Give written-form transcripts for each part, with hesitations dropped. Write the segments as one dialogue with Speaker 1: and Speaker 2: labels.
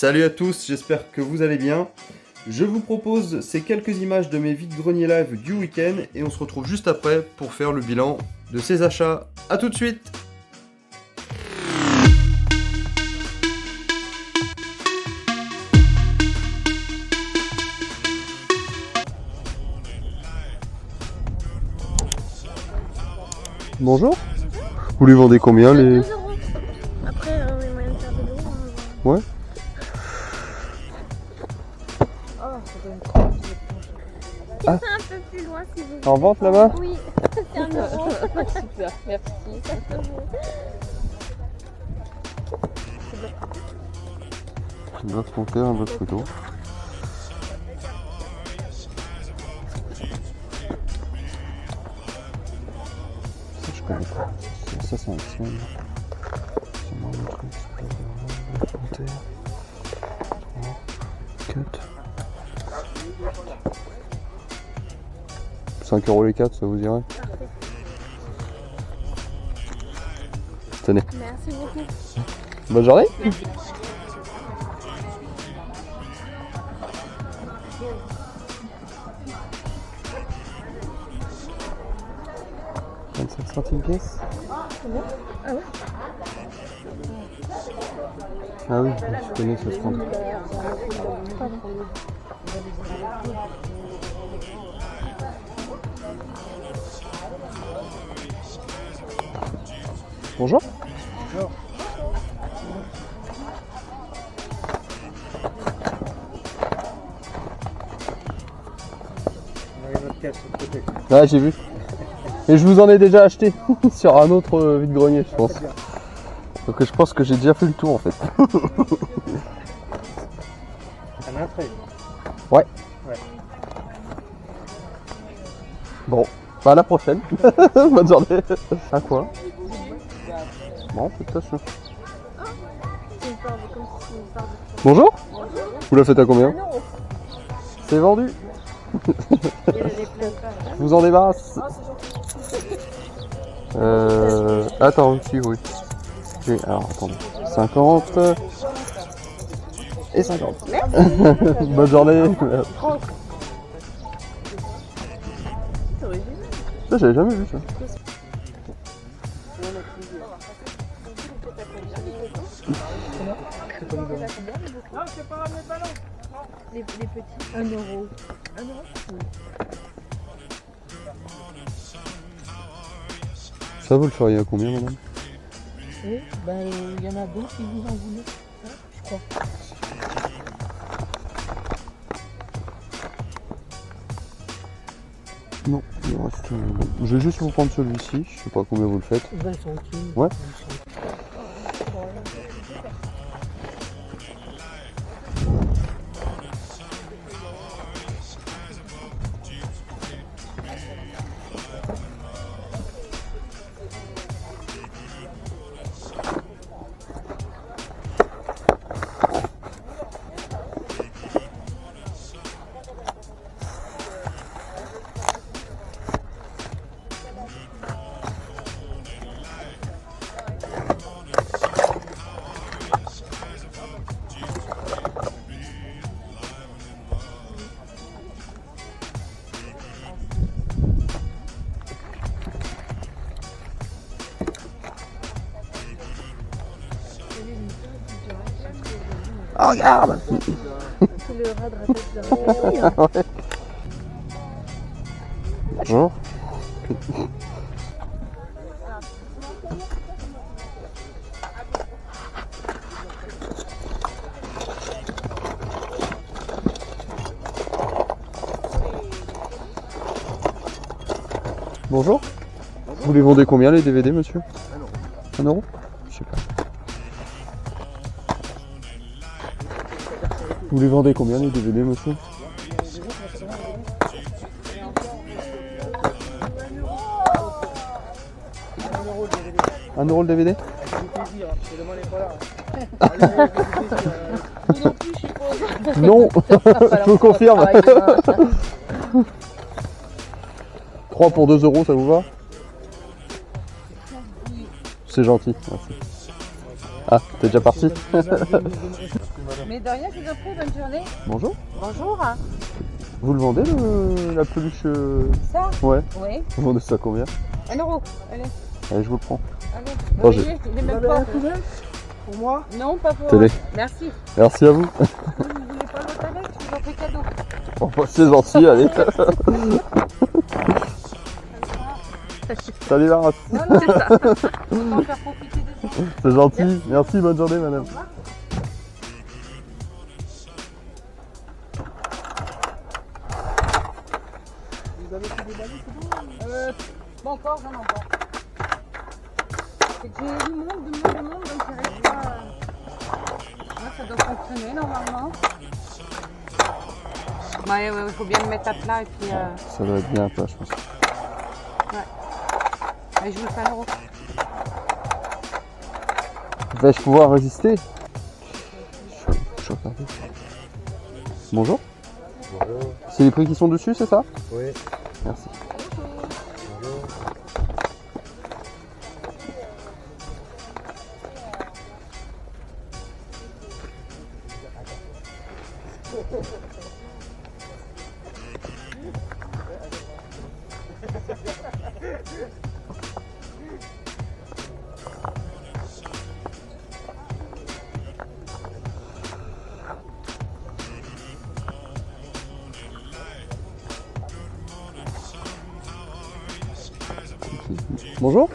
Speaker 1: Salut à tous, j'espère que vous allez bien. Je vous propose ces quelques images de mes vide-greniers live du week-end et on se retrouve juste après pour faire le bilan de ces achats. A tout de suite! Bonjour. Vous les vendez combien les...
Speaker 2: 2 €. Après, on a moyen de faire de l'eau.
Speaker 1: Ouais.
Speaker 2: Oh, ça doit être trop.
Speaker 1: Ah.
Speaker 2: C'est un peu plus loin si vous voulez.
Speaker 1: En vente là-bas?
Speaker 2: Oui, c'est 1 €.
Speaker 3: Super, merci.
Speaker 1: Un bloc monteur, un bloc photo. Ça je connais pas. Ça c'est un ancien. C'est moi le truc. Bloc monteur. 4. 5 € les 4, ça vous irait? Tenez.
Speaker 2: Merci beaucoup.
Speaker 1: Bonne journée. 25 centimes pièce.
Speaker 2: Ah ouais.
Speaker 1: Ah oui, je connais ce stand. Bonjour.
Speaker 4: Bonjour. On a notre caisse sur le côté.
Speaker 1: Ouais, j'ai vu. Et je vous en ai déjà acheté sur un autre vide-grenier, je pense. Donc je pense que j'ai déjà fait le tour en fait.
Speaker 4: Un entrée.
Speaker 1: Ouais.
Speaker 4: Ouais.
Speaker 1: Bon, bah à la prochaine. Bonne journée. À quoi? Bon, félicitations.
Speaker 2: C'est une part de comme si c'est une part de.
Speaker 1: Bonjour. Vous la faites à combien?
Speaker 2: 1 €.
Speaker 1: C'est vendu.
Speaker 2: Il y a les placards.
Speaker 1: Je vous en débarrasse. Attends, si, oui. Alors, attendez. 50. Et 50. Bonne journée.
Speaker 2: C'est original.
Speaker 1: Ça, j'avais jamais vu ça.
Speaker 2: Les petits. 1 €. 1 €.
Speaker 1: Ça, vous le feriez à combien, madame?
Speaker 3: Oui, ben il y en a d'autres qui vous en voulaient, je crois.
Speaker 1: Non, il reste. Bon. Je vais juste vous prendre celui-ci. Je sais pas combien vous le faites.
Speaker 3: 20 centimes.
Speaker 1: Ouais. Oh, regarde.
Speaker 2: C'est le rat de rappel de
Speaker 1: Ouais. Bonjour. Bonjour. Vous les vendez combien les DVD, monsieur? 1 €? Je sais pas. Vous les vendez combien les DVD, monsieur? 1 € le DVD? Non, je vous confirme. 3 pour 2 €, ça vous va? C'est gentil, merci. Ah, t'es déjà parti?
Speaker 4: madame.
Speaker 3: Mais de rien, je vous en prie, bonne journée.
Speaker 1: Bonjour.
Speaker 3: Bonjour.
Speaker 1: Vous le vendez la peluche
Speaker 3: Ça
Speaker 1: Ouais.
Speaker 3: Oui.
Speaker 1: Vous vendez ça combien?
Speaker 3: 1 euro. Allez,
Speaker 1: Allez, je vous le prends.
Speaker 3: allez.
Speaker 1: Oh,
Speaker 3: Vous voyez, il est même pas.
Speaker 4: Pour moi?
Speaker 3: Non, pas pour.
Speaker 1: Tenez.
Speaker 3: Merci.
Speaker 1: Merci à vous.
Speaker 3: Vous ne voulez pas l'autre avec? Je vous en fais cadeau.
Speaker 1: Oh, bah, c'est gentil, allez. Ça débarrasse.
Speaker 3: Voilà, c'est ça. On va en faire profiter des gens.
Speaker 1: C'est gentil. Merci, bonne journée, madame.
Speaker 4: Vous avez fait des balais, c'est bon?
Speaker 3: Pas encore, j'en ai encore. C'est que j'ai du monde, donc j'arrive pas. Moi, ça doit fonctionner normalement. Ouais, il faut bien le mettre à plat et puis.
Speaker 1: Ça doit être bien, toi, je pense.
Speaker 3: Et je vous le fais à l'euro.
Speaker 1: Vais-je pouvoir résister? Je regarde. Bonjour.
Speaker 4: Bonjour.
Speaker 1: C'est les prix qui sont dessus, c'est ça?
Speaker 4: Oui.
Speaker 1: Merci.
Speaker 4: Bonjour.
Speaker 1: Bonjour.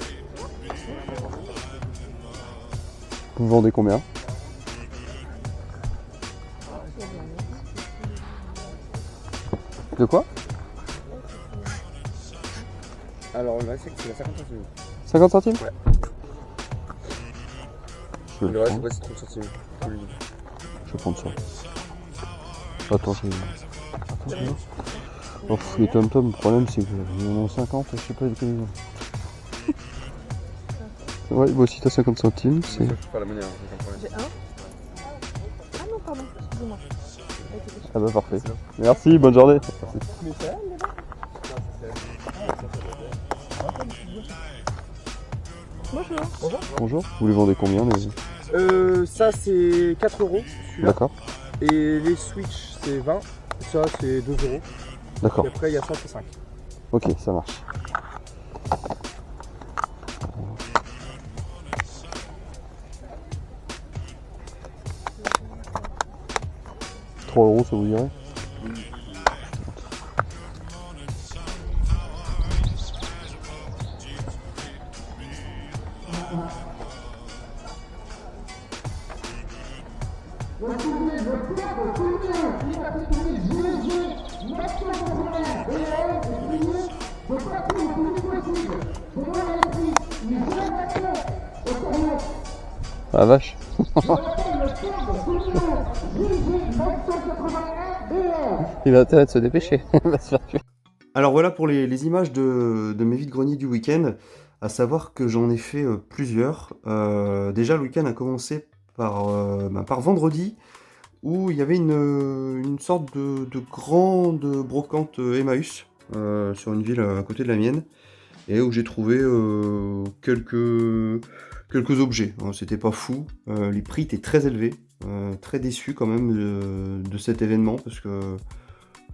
Speaker 1: Vous vendez combien? De quoi?
Speaker 4: Alors là, c'est que c'est la 50 centimes.
Speaker 1: 50 centimes?
Speaker 4: Ouais.
Speaker 1: Je vais
Speaker 4: Le
Speaker 1: le
Speaker 4: reste,
Speaker 1: prendre.
Speaker 4: c'est 30 centimes.
Speaker 1: Je vais prendre ça. Attends, je vais... Oh, les tom-toms, le problème c'est qu'il y en a 50, je sais pas lesquels ils ont. Ouais, moi aussi t'as 50 centimes, c'est...
Speaker 4: Je peux faire la monnaie, hein, aucun problème.
Speaker 2: J'ai un. Ah non, pardon, excusez-moi.
Speaker 1: Ah bah parfait. Merci, bonne journée.
Speaker 2: Bonjour.
Speaker 1: Bonjour, vous les vendez combien les...
Speaker 4: Ça c'est 4 euros, celui-là.
Speaker 1: D'accord,
Speaker 4: Et les Switch c'est 20. Ça c'est 2 euros.
Speaker 1: d'accord.
Speaker 4: Et après il y a ça c'est 5.
Speaker 1: Ok, ça marche. 3 euros, ça vous dirait? Ah vache. Il a intérêt de se dépêcher. Il va se faire tuer. Alors voilà pour les images de mes vides-greniers du week-end. À savoir que j'en ai fait plusieurs. Déjà le week-end a commencé par vendredi, où il y avait une sorte de grande brocante Emmaüs sur une ville à côté de la mienne, et où j'ai trouvé quelques objets. C'était pas fou, les prix étaient très élevés, très déçu quand même de cet événement, parce que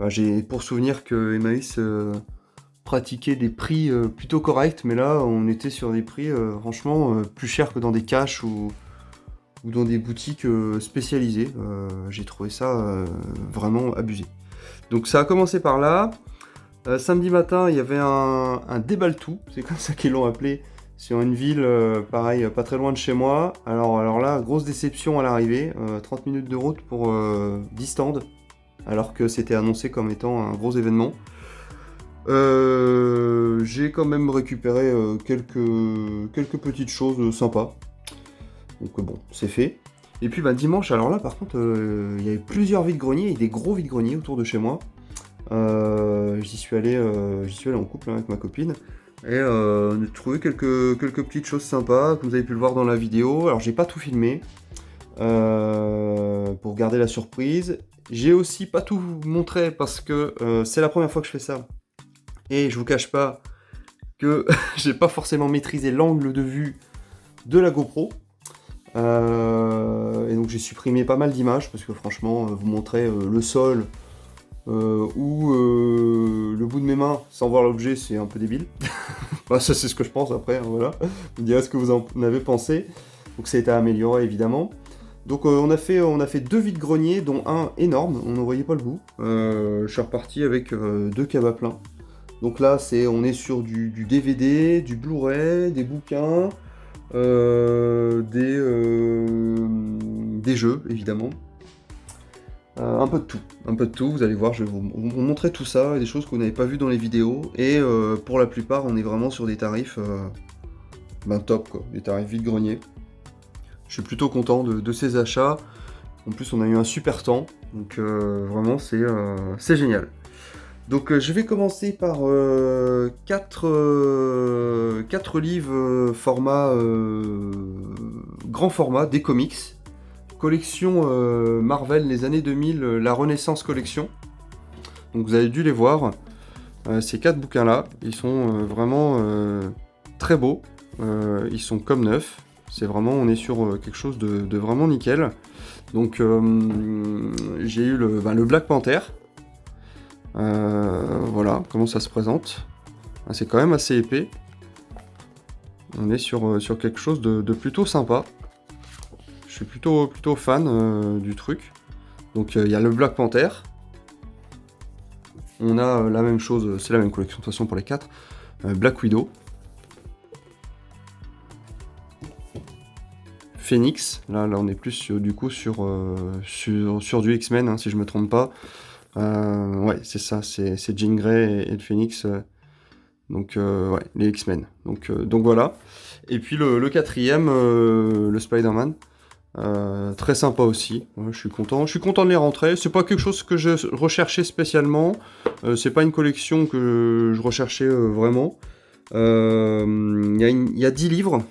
Speaker 1: j'ai pour souvenir que Emmaüs pratiquait des prix plutôt corrects, mais là on était sur des prix franchement plus chers que dans des caches ou dans des boutiques spécialisées. J'ai trouvé ça vraiment abusé. Donc ça a commencé par là. Samedi matin, il y avait un déballe-tout, c'est comme ça qu'ils l'ont appelé, sur une ville, pareil, pas très loin de chez moi. Alors là, grosse déception à l'arrivée, 30 minutes de route pour 10 stands, alors que c'était annoncé comme étant un gros événement. J'ai quand même récupéré quelques petites choses sympas. Donc bon, c'est fait. Et puis dimanche, alors là par contre, il y avait plusieurs vides-greniers et des gros vides-greniers autour de chez moi. J'y suis allé en couple avec ma copine. Et on a trouvé quelques petites choses sympas, comme vous avez pu le voir dans la vidéo. Alors j'ai pas tout filmé, pour garder la surprise. J'ai aussi pas tout montré parce que c'est la première fois que je fais ça. Et je vous cache pas que j'ai pas forcément maîtrisé l'angle de vue de la GoPro. Et donc j'ai supprimé pas mal d'images parce que franchement, vous montrer le sol ou le bout de mes mains sans voir l'objet, c'est un peu débile. Enfin, ça c'est ce que je pense après, hein, voilà. Vous me direz ce que vous en avez pensé. Donc ça a été amélioré évidemment. Donc on a fait 2 vides-greniers, dont un énorme, on n'en voyait pas le bout. Je suis reparti avec 2 cabas pleins. Donc là on est sur du DVD, du Blu-ray, des bouquins, des jeux évidemment. Un peu de tout, vous allez voir, je vais vous montrer tout ça, des choses que vous n'avez pas vues dans les vidéos, et pour la plupart on est vraiment sur des tarifs top quoi, des tarifs vide-grenier. Je suis plutôt content de ces achats, en plus on a eu un super temps, donc vraiment c'est génial. Donc je vais commencer par 4 livres format grand format, des comics. Collection Marvel les années 2000, la Renaissance Collection. Donc vous avez dû les voir. Ces 4 bouquins-là, ils sont vraiment très beaux. Ils sont comme neufs. C'est vraiment, on est sur quelque chose de vraiment nickel. Donc j'ai eu le Black Panther. Voilà comment ça se présente. C'est quand même assez épais. On est sur quelque chose de plutôt sympa. Je suis plutôt fan du truc. Donc il y a le Black Panther. On a la même chose, c'est la même collection de toute façon pour les 4. Black Widow. Phoenix. Là on est plus sur du du X-Men, hein, si je me trompe pas. Ouais, c'est ça, c'est Jean Grey et le Phoenix. Donc ouais, les X-Men. Donc voilà. Et puis le 4e, le Spider-Man. Très sympa aussi, ouais, je suis content de les rentrer. C'est pas quelque chose que je recherchais spécialement, c'est pas une collection que je recherchais vraiment. Il y a 10 livres,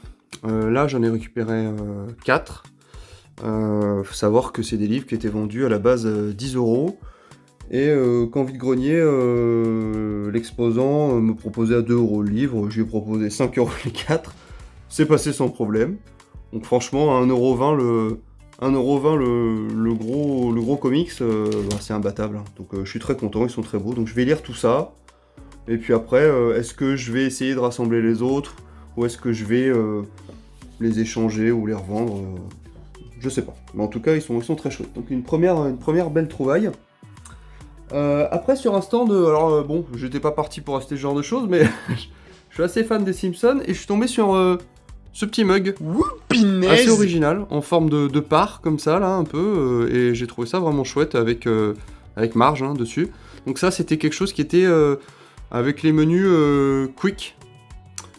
Speaker 1: là j'en ai récupéré 4. Faut savoir que c'est des livres qui étaient vendus à la base 10 €, et qu'en vide-grenier, l'exposant me proposait à 2 € le livre, je lui ai proposé 5 € les 4, c'est passé sans problème. Donc franchement, à 1,20 € le gros comics, c'est imbattable. Hein. Donc je suis très content, ils sont très beaux. Donc je vais lire tout ça. Et puis après, est-ce que je vais essayer de rassembler les autres, ou est-ce que je vais les échanger ou les revendre, je sais pas. Mais en tout cas, ils sont très chouettes. Donc une première belle trouvaille. Après sur un stand, alors bon, j'étais pas parti pour acheter ce genre de choses, mais je suis assez fan des Simpsons et je suis tombé sur ce petit mug assez original, en forme de part, comme ça, là, un peu, et j'ai trouvé ça vraiment chouette, avec Marge, hein, dessus. Donc ça, c'était quelque chose qui était avec les menus Quick.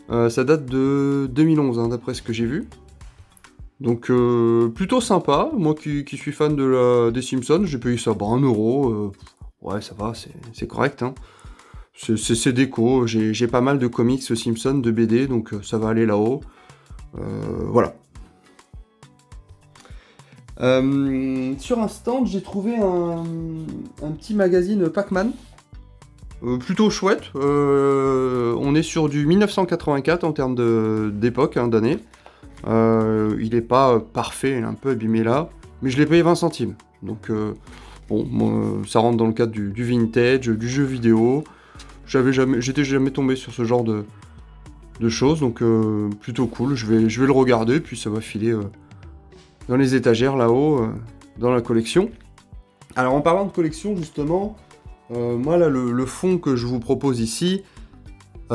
Speaker 1: Ça date de 2011, hein, d'après ce que j'ai vu. Donc plutôt sympa, moi qui suis fan des Simpsons, j'ai payé ça 1 €, ouais, ça va, c'est correct, hein. C'est déco, j'ai pas mal de comics Simpsons, de BD, donc ça va aller là-haut. Voilà. Sur un stand, j'ai trouvé un petit magazine Pac-Man. Plutôt chouette. On est sur du 1984 en termes d'époque, hein, d'année. Il est pas parfait, il est un peu abîmé là, mais je l'ai payé 20 centimes. Donc bon, moi, ça rentre dans le cadre du vintage, du jeu vidéo. J'étais jamais tombé sur ce genre de choses, donc plutôt cool. Je vais le regarder, puis ça va filer dans les étagères là-haut, dans la collection. Alors en parlant de collection, justement, moi là, le fond que je vous propose ici,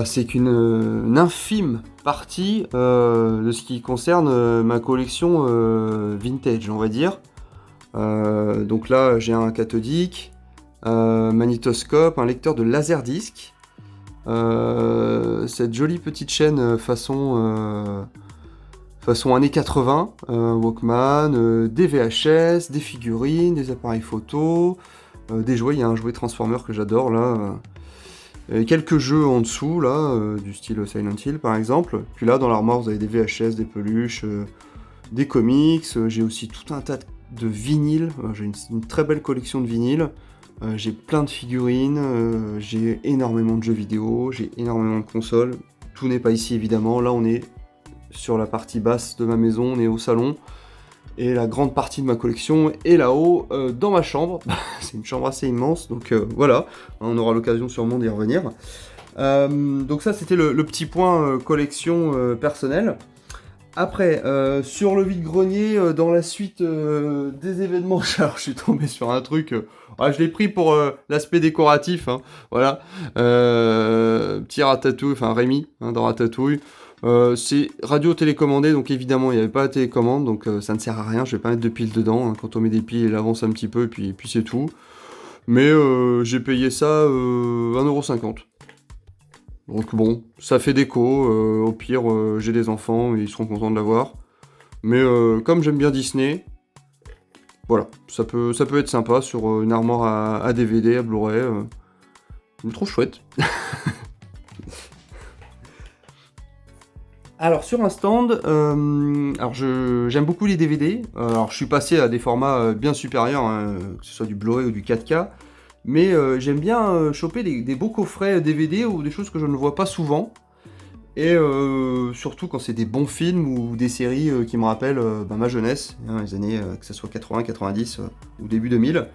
Speaker 1: c'est qu'une infime partie de ce qui concerne ma collection vintage, on va dire. Donc là, j'ai un cathodique, magnétoscope, un lecteur de laserdisc, cette jolie petite chaîne façon années 80, Walkman, des VHS, des figurines, des appareils photo, des jouets. Il y a un jouet Transformer que j'adore là. Quelques jeux en dessous là, du style Silent Hill par exemple. Puis là dans l'armoire vous avez des VHS, des peluches, des comics. J'ai aussi tout un tas de vinyles. J'ai une très belle collection de vinyles. J'ai plein de figurines. J'ai énormément de jeux vidéo. J'ai énormément de consoles. Tout n'est pas ici évidemment. Là on est sur la partie basse de ma maison. On est au salon. Et la grande partie de ma collection est là-haut, dans ma chambre. C'est une chambre assez immense, donc voilà, on aura l'occasion sûrement d'y revenir. Donc ça, c'était le petit point collection personnelle. Après, sur le vide-grenier, dans la suite des événements, alors, je suis tombé sur un truc, je l'ai pris pour l'aspect décoratif, hein, voilà. Petit Ratatouille, enfin Rémi, hein, dans Ratatouille. C'est radio télécommandé, donc évidemment il n'y avait pas la télécommande, donc ça ne sert à rien, je vais pas mettre de piles dedans, hein. Quand on met des piles, il avance un petit peu, et puis c'est tout. Mais j'ai payé ça 1,50 €. Donc bon, ça fait déco, au pire j'ai des enfants, ils seront contents de l'avoir. Mais comme j'aime bien Disney, voilà, ça peut être sympa sur une armoire à DVD, à Blu-ray, je me trouve chouette. Alors sur un stand, j'aime beaucoup les DVD. Alors je suis passé à des formats bien supérieurs, hein, que ce soit du Blu-ray ou du 4K. Mais j'aime bien choper des beaux coffrets DVD ou des choses que je ne vois pas souvent. Et surtout quand c'est des bons films ou des séries qui me rappellent ma jeunesse, hein, les années que ce soit 80, 90 ou début 2000.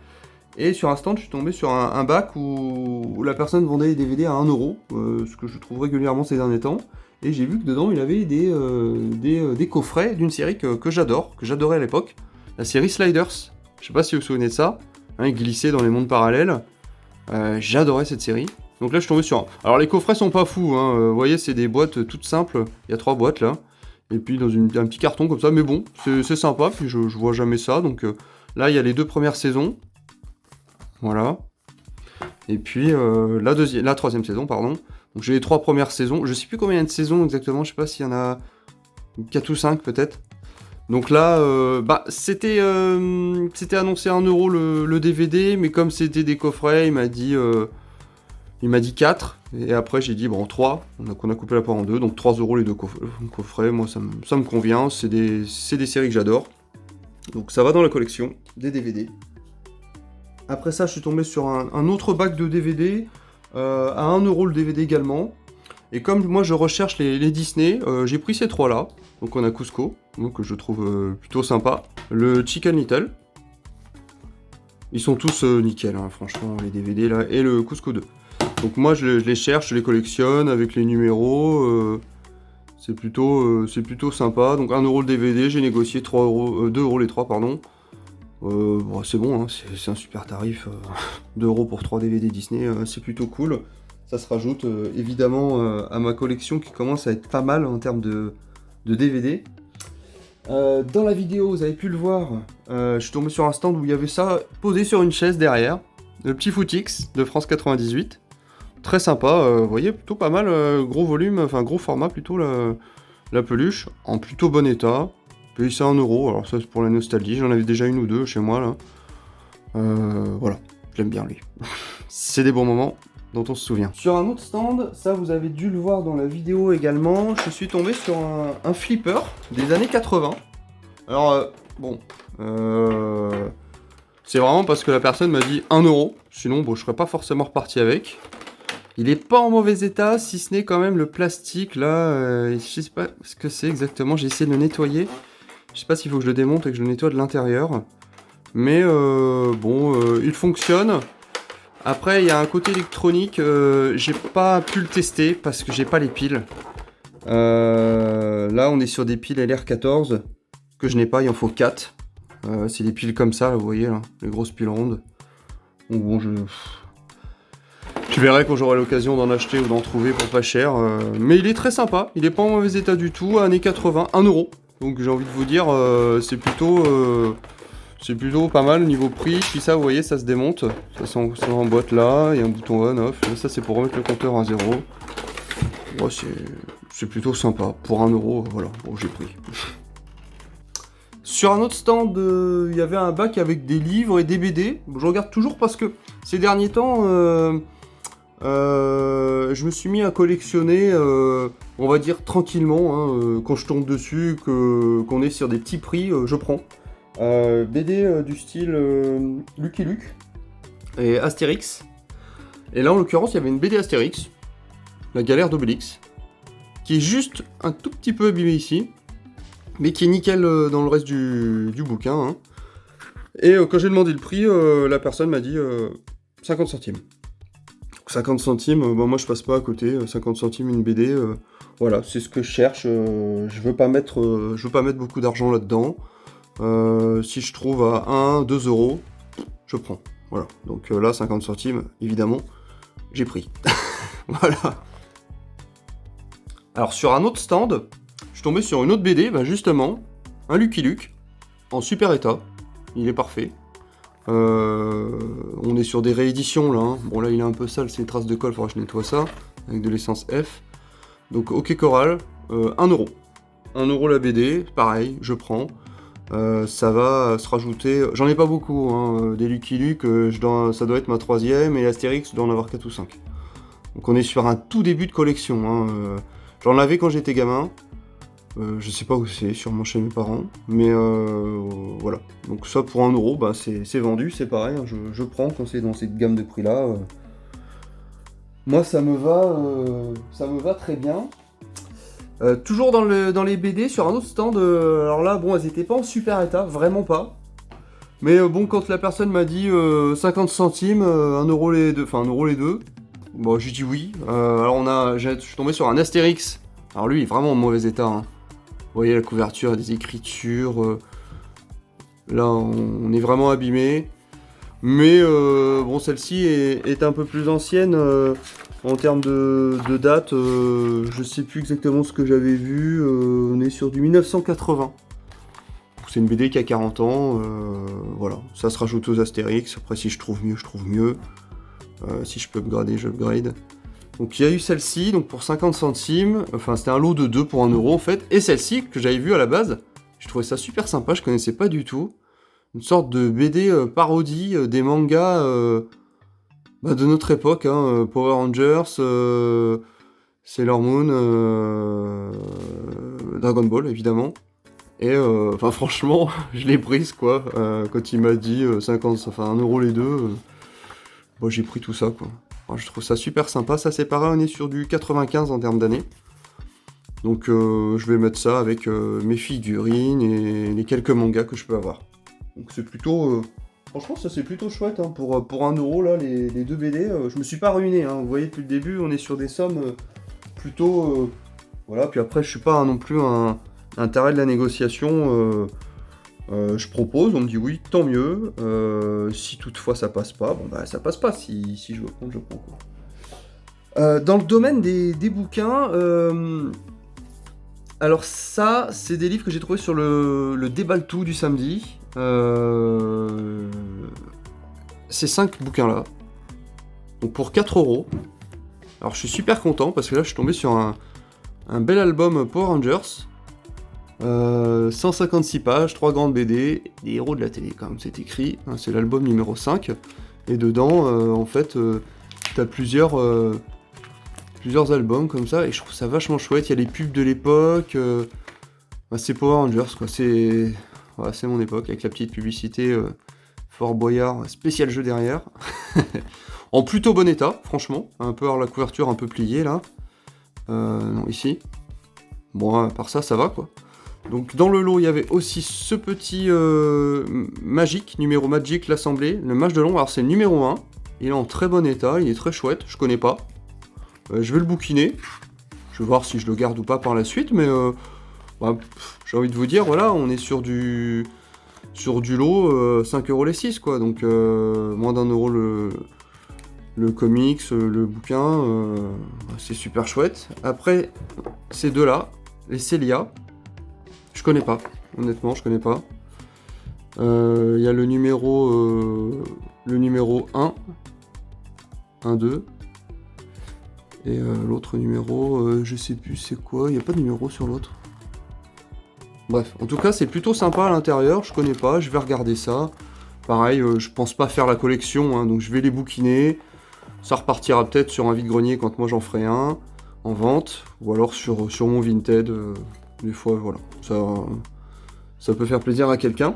Speaker 1: Et sur un stand, je suis tombé sur un bac où la personne vendait les DVD à 1 €, ce que je trouve régulièrement ces derniers temps. Et j'ai vu que dedans, il avait des coffrets d'une série que j'adorais à l'époque, la série Sliders. Je sais pas si vous vous souvenez de ça, hein, glisser dans les mondes parallèles. J'adorais cette série. Donc là, je suis tombé sur un... Alors les coffrets sont pas fous, hein. Vous voyez, c'est des boîtes toutes simples. Il y a 3 boîtes là. Et puis dans un petit carton comme ça, mais bon, c'est sympa, puis je vois jamais ça. Donc là, il y a les 2 premières saisons. Voilà. Et puis la 3e saison, pardon. Donc j'ai les 3 premières saisons. Je sais plus combien il y a de saisons exactement, je sais pas s'il y en a 4 ou 5 peut-être. Donc là, c'était annoncé à 1 € le DVD, mais comme c'était des coffrets, il m'a dit 4. Et après j'ai dit bon 3, on a coupé la part en 2, donc 3 € les 2 coffrets. Moi ça me convient, c'est des séries que j'adore. Donc ça va dans la collection des DVD. Après ça, je suis tombé sur un autre bac de DVD, à 1 € le DVD également. Et comme moi je recherche les Disney, j'ai pris ces 3 là. Donc on a Cusco, que je trouve plutôt sympa. Le Chicken Little. Ils sont tous nickel, hein, franchement, les DVD là. Et le Cusco 2. Donc moi je les cherche, je les collectionne avec les numéros. C'est plutôt sympa. Donc 1 € le DVD, j'ai négocié 2 € les 3, pardon. C'est bon, hein, c'est un super tarif. 2 € pour 3 DVD Disney, c'est plutôt cool. Ça se rajoute évidemment à ma collection qui commence à être pas mal en termes de DVD. Dans la vidéo, vous avez pu le voir, je suis tombé sur un stand où il y avait ça posé sur une chaise derrière. Le petit Footix de France 98. Très sympa, vous voyez, plutôt pas mal, gros volume, enfin gros format plutôt la peluche, en plutôt bon état. Payé ça 1 €, alors ça c'est pour la nostalgie, j'en avais déjà une ou deux chez moi là. Voilà, j'aime bien lui. C'est des bons moments dont on se souvient. Sur un autre stand, ça vous avez dû le voir dans la vidéo également, je suis tombé sur un flipper des années 80. Alors c'est vraiment parce que la personne m'a dit 1 €, sinon bon, je serais pas forcément reparti avec. Il est pas en mauvais état, si ce n'est quand même le plastique là, je sais pas ce que c'est exactement, j'ai essayé de le nettoyer. Je sais pas s'il faut que je le démonte et que je le nettoie de l'intérieur. Mais il fonctionne. Après, il y a un côté électronique, j'ai pas pu le tester parce que j'ai pas les piles. Là, on est sur des piles LR14 que je n'ai pas, il en faut 4. C'est des piles comme ça, là, vous voyez, là, les grosses piles rondes. Donc bon, je verrai quand j'aurai l'occasion d'en acheter ou d'en trouver pour pas cher. Mais il est très sympa, il est pas en mauvais état du tout, années 80, 1 €. Donc j'ai envie de vous dire, c'est plutôt pas mal au niveau prix. Puis ça, vous voyez, ça se démonte. Ça en boîte là, il y a un bouton on-off. Ça, c'est pour remettre le compteur à 0. Ouais, c'est plutôt sympa. Pour 1 €, voilà, bon, j'ai pris. Sur un autre stand, il y avait un bac avec des livres et des BD. Je regarde toujours parce que ces derniers temps, je me suis mis à collectionner, on va dire tranquillement, hein, quand je tombe dessus, qu'on est sur des petits prix, je prends. BD du style Lucky Luke et Astérix. Et là en l'occurrence il y avait une BD Astérix, la galère d'Obélix, qui est juste un tout petit peu abîmée ici. mais qui est nickel dans le reste du bouquin. Hein. Et quand j'ai demandé le prix, la personne m'a dit 50 centimes. Donc 50 centimes, bah, moi je passe pas à côté, 50 centimes une BD, voilà, c'est ce que je cherche. Je veux pas mettre beaucoup d'argent là-dedans. Si je trouve à 1, 2 euros, je prends. Voilà, donc là 50 centimes, évidemment, j'ai pris. Voilà. Alors sur un autre stand, je suis tombé sur une autre BD, bah justement, un Lucky Luke, en super état, il est parfait. On est sur des rééditions là, hein. Bon là il est un peu sale, c'est des traces de colle, faudra que je nettoie ça, avec de l'essence F. Donc OK Coral, 1 euro. 1 euro la BD, pareil, je prends. Ça va se rajouter, j'en ai pas beaucoup, hein, des Lucky Luke, ça doit être ma 3ème, et Astérix, je dois en avoir 4 ou 5. Donc on est sur un tout début de collection, hein. J'en avais quand j'étais gamin, je sais pas où c'est, sûrement chez mes parents, mais voilà. Donc ça pour 1 euro, bah, c'est vendu, c'est pareil, hein, je prends quand c'est dans cette gamme de prix là. Moi ça me va très bien. Toujours dans les BD, sur un autre stand, alors là, bon, elles étaient pas en super état, vraiment pas. Mais bon, quand la personne m'a dit 50 centimes, 1 euro les deux, enfin 1 euro les deux, bon, j'ai dit oui. Alors je suis tombé sur un Astérix. Alors lui, il est vraiment en mauvais état. Hein. Vous voyez la couverture, des écritures. Là, on est vraiment abîmé. Mais bon, celle-ci est un peu plus ancienne. En termes de date, je sais plus exactement ce que j'avais vu. On est sur du 1980. C'est une BD qui a 40 ans. Voilà, ça se rajoute aux Astérix. Après, si je trouve mieux, je trouve mieux. Si je peux upgrader, je upgrade. Donc il y a eu celle-ci, donc pour 50 centimes. Enfin, c'était un lot de 2 pour 1 euro en fait. Et celle-ci, que j'avais vue à la base. Je trouvais ça super sympa, je connaissais pas du tout. Une sorte de BD parodie des mangas de notre époque, hein, Power Rangers, Sailor Moon, Dragon Ball évidemment. Et enfin franchement, je l'ai prise quoi. Quand il m'a dit 50, enfin 1 euro les deux, bon, j'ai pris tout ça quoi. Alors, je trouve ça super sympa. Ça c'est pareil, on est sur du 95 en termes d'années. Donc je vais mettre ça avec mes figurines et les quelques mangas que je peux avoir. Donc c'est plutôt... franchement ça c'est plutôt chouette hein, pour 1 euro là, les 2 BD. Je me suis pas ruiné, hein. Vous voyez depuis le début on est sur des sommes plutôt... voilà, puis après je suis pas non plus un taré de la négociation. Je propose, on me dit oui, tant mieux. Si toutefois ça passe pas, bon bah ça passe pas. Si je veux prendre, je prends quoi. Dans le domaine des bouquins... alors ça, c'est des livres que j'ai trouvés sur le Déballe-tout du samedi. Ces 5 bouquins-là. Donc pour 4 euros. Alors je suis super content parce que là je suis tombé sur un bel album Power Rangers. 156 pages, 3 grandes BD, des héros de la télé quand même, c'est écrit. C'est l'album numéro 5. Et dedans, en fait, t'as plusieurs albums comme ça, et je trouve ça vachement chouette. Il y a les pubs de l'époque. C'est Power Rangers, quoi. C'est mon époque, avec la petite publicité Fort Boyard, spécial jeu derrière. En plutôt bon état, franchement. Un peu alors la couverture un peu pliée, là. Non, ici. Bon, à part ça, ça va, quoi. Donc, dans le lot, il y avait aussi ce petit numéro Magic, l'Assemblée, le match de Londres. Alors, c'est le numéro 1. Il est en très bon état, il est très chouette, je connais pas. Je vais le bouquiner. Je vais voir si je le garde ou pas par la suite, mais j'ai envie de vous dire, voilà, on est sur du lot 5 euros les 6, quoi. Donc moins d'1 euro le comics, le bouquin, c'est super chouette. Après, ces deux-là, les Célia, je connais pas, honnêtement, je connais pas. Il y a le numéro 1, 2. Et l'autre numéro, je sais plus c'est quoi, il n'y a pas de numéro sur l'autre. Bref, en tout cas c'est plutôt sympa à l'intérieur, je connais pas, je vais regarder ça. Pareil, je pense pas faire la collection, hein, donc je vais les bouquiner. Ça repartira peut-être sur un vide-grenier quand moi j'en ferai un, en vente, ou alors sur mon Vinted, des fois, voilà. Ça peut faire plaisir à quelqu'un.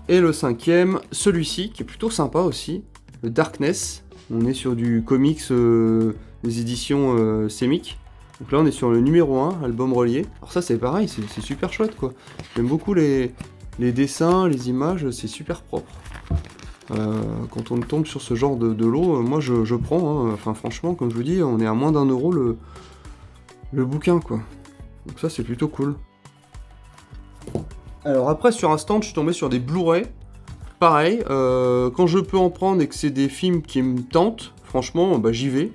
Speaker 1: Et le 5e, celui-ci, qui est plutôt sympa aussi, le Darkness. On est sur du comics... des éditions Semic. Donc là on est sur le numéro 1, album relié. Alors ça c'est pareil, c'est super chouette quoi. J'aime beaucoup les dessins, les images, c'est super propre. Quand on tombe sur ce genre de lot, moi je prends, hein. Enfin franchement comme je vous dis, on est à moins d'1 € le bouquin quoi. Donc ça c'est plutôt cool. Alors après sur un stand je suis tombé sur des Blu-ray. Pareil, quand je peux en prendre et que c'est des films qui me tentent, franchement bah, j'y vais.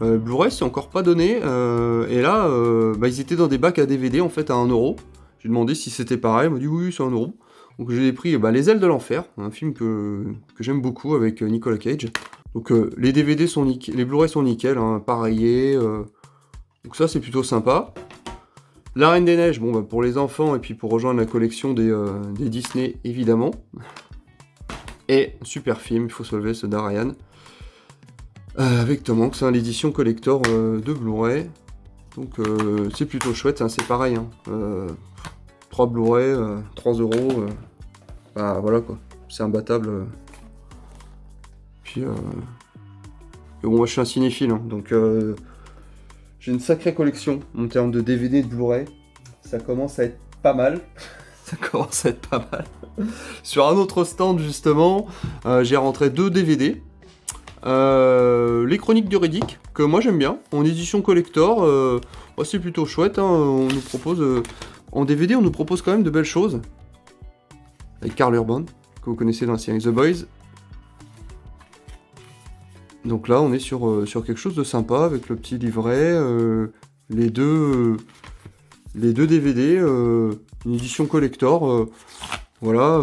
Speaker 1: Blu-ray c'est encore pas donné, et là bah, ils étaient dans des bacs à DVD en fait à 1€. J'ai demandé si c'était pareil, il m'a dit oui c'est 1€. Donc j'ai pris bah, Les Ailes de l'Enfer, un film que j'aime beaucoup avec Nicolas Cage. Donc les DVD sont nickel, les Blu-ray sont nickel, hein, pareillés, donc ça c'est plutôt sympa. La Reine des Neiges, bon bah, pour les enfants et puis pour rejoindre la collection des Disney évidemment. Et super film, il faut se lever, ce d'Ariane. Avec Tom Hanks, hein, l'édition collector de Blu-ray. Donc c'est plutôt chouette, hein, c'est pareil. Hein. 3 Blu-ray, 3€. Bah voilà quoi, c'est imbattable. Puis bon, moi je suis un cinéphile, hein, donc j'ai une sacrée collection en termes de DVD et de Blu-ray. Ça commence à être pas mal. Ça commence à être pas mal. Sur un autre stand justement, j'ai rentré 2 DVD. Les Chroniques de Riddick, que moi j'aime bien, en édition collector, bah, c'est plutôt chouette, hein, on nous propose, en DVD on nous propose quand même de belles choses, avec Karl Urban, que vous connaissez dans la série The Boys. Donc là on est sur quelque chose de sympa, avec le petit livret, les deux DVD, une édition collector, voilà,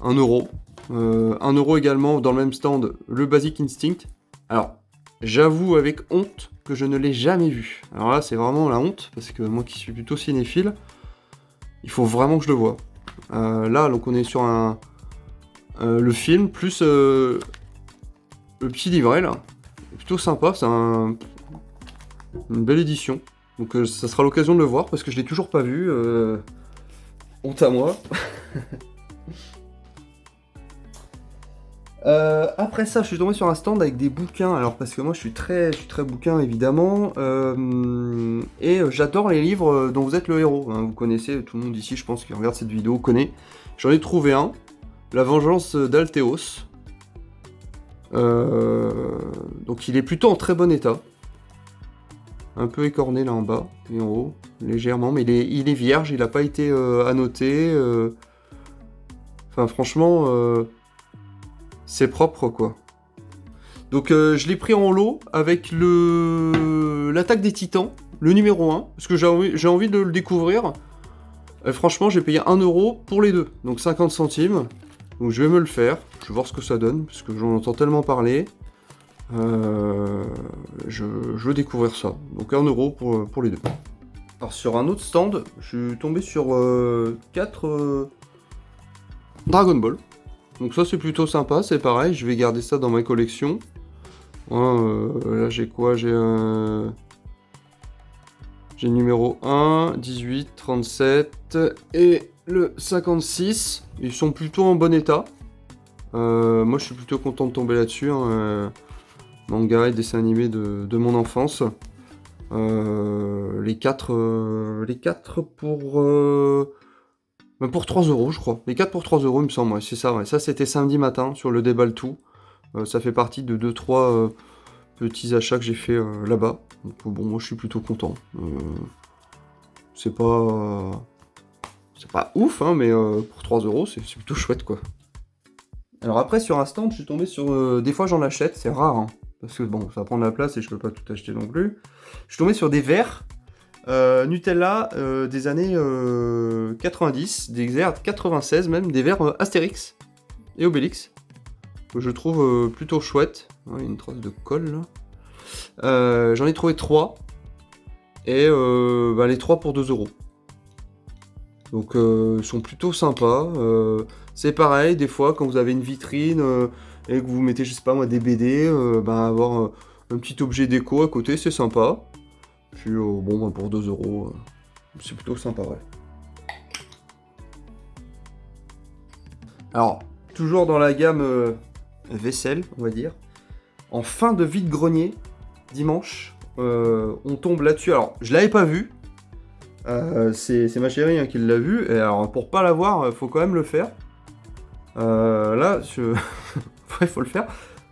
Speaker 1: 1€. 1€ également dans le même stand, le Basic Instinct. Alors, j'avoue avec honte que je ne l'ai jamais vu. Alors là, c'est vraiment la honte, parce que moi qui suis plutôt cinéphile, il faut vraiment que je le voie. Là, donc on est sur le film, plus le petit livret, là. C'est plutôt sympa, c'est une belle édition. Donc ça sera l'occasion de le voir, parce que je l'ai toujours pas vu. Honte à moi. Après ça, je suis tombé sur un stand avec des bouquins. Alors parce que moi, je suis très bouquin évidemment, et j'adore les livres dont vous êtes le héros. Hein. Vous connaissez, tout le monde ici, je pense, qui regarde cette vidéo connaît. J'en ai trouvé un, La Vengeance d'Altéos. Donc il est plutôt en très bon état. Un peu écorné là en bas et en haut, légèrement, mais il est vierge, il n'a pas été annoté. Enfin franchement, c'est propre quoi. Donc je l'ai pris en lot avec l'Attaque des Titans, le numéro 1, parce que j'ai envie de le découvrir. Franchement, j'ai payé 1€ pour les deux, donc 50 centimes. Donc je vais me le faire, je vais voir ce que ça donne, parce que j'en entends tellement parler. Je veux découvrir ça. Donc 1€ pour les deux. Alors sur un autre stand, je suis tombé sur 4 Dragon Ball. Donc ça c'est plutôt sympa, c'est pareil, je vais garder ça dans ma collection. Là j'ai quoi? J'ai le numéro 1, 18, 37 et le 56. Ils sont plutôt en bon état. Moi je suis plutôt content de tomber là-dessus. Hein. Manga et dessin animé de mon enfance. Les 4 pour 3€, je crois. Les 4 pour 3€, il me semble, ouais, c'est ça. Ouais. Ça, c'était samedi matin sur le Déballe Tout. Ça fait partie de 2-3 petits achats que j'ai fait là-bas. Donc, bon, moi, je suis plutôt content. C'est pas ouf, hein, mais pour 3€, c'est plutôt chouette, quoi. Alors après, sur un stand, je suis tombé sur... des fois, j'en achète, c'est rare, hein, parce que, bon, ça prend de la place et je peux pas tout acheter non plus. Je suis tombé sur des verres Nutella des années 90, des verres 96 même, des verres Astérix et Obélix, que je trouve plutôt chouette. Il y a une trace de colle là. J'en ai trouvé 3, et les 3 pour 2€. Donc ils sont plutôt sympas. C'est pareil, des fois quand vous avez une vitrine et que vous mettez, je sais pas moi, des BD, avoir un petit objet déco à côté, c'est sympa. Puis bon, pour 2€, c'est plutôt sympa, ouais. Alors, toujours dans la gamme vaisselle, on va dire. En fin de vide-grenier, dimanche, on tombe là-dessus. Alors, je l'avais pas vu. C'est ma chérie hein, qui l'a vu. Et alors, pour pas l'avoir, faut quand même le faire. Là, ouais, faut le faire.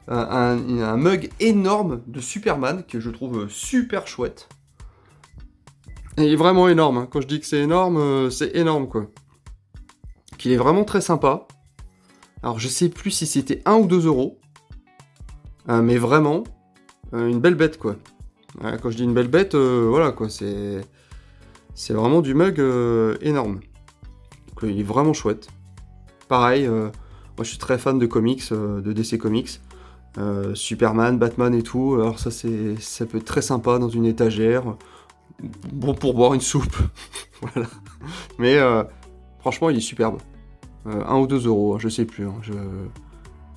Speaker 1: Un mug énorme de Superman que je trouve super chouette. Et il est vraiment énorme. Hein. Quand je dis que c'est énorme quoi. Qu'il est vraiment très sympa. Alors, je sais plus si c'était 1 ou 2 euros. Mais vraiment, une belle bête quoi. Quand je dis une belle bête, voilà quoi, c'est vraiment du mug énorme. Donc il est vraiment chouette. Pareil, moi je suis très fan de comics, de DC Comics. Superman, Batman et tout. Alors ça peut être très sympa dans une étagère. Bon pour boire une soupe. Voilà. Mais franchement il est superbe. 1 ou 2 euros, je sais plus. Hein,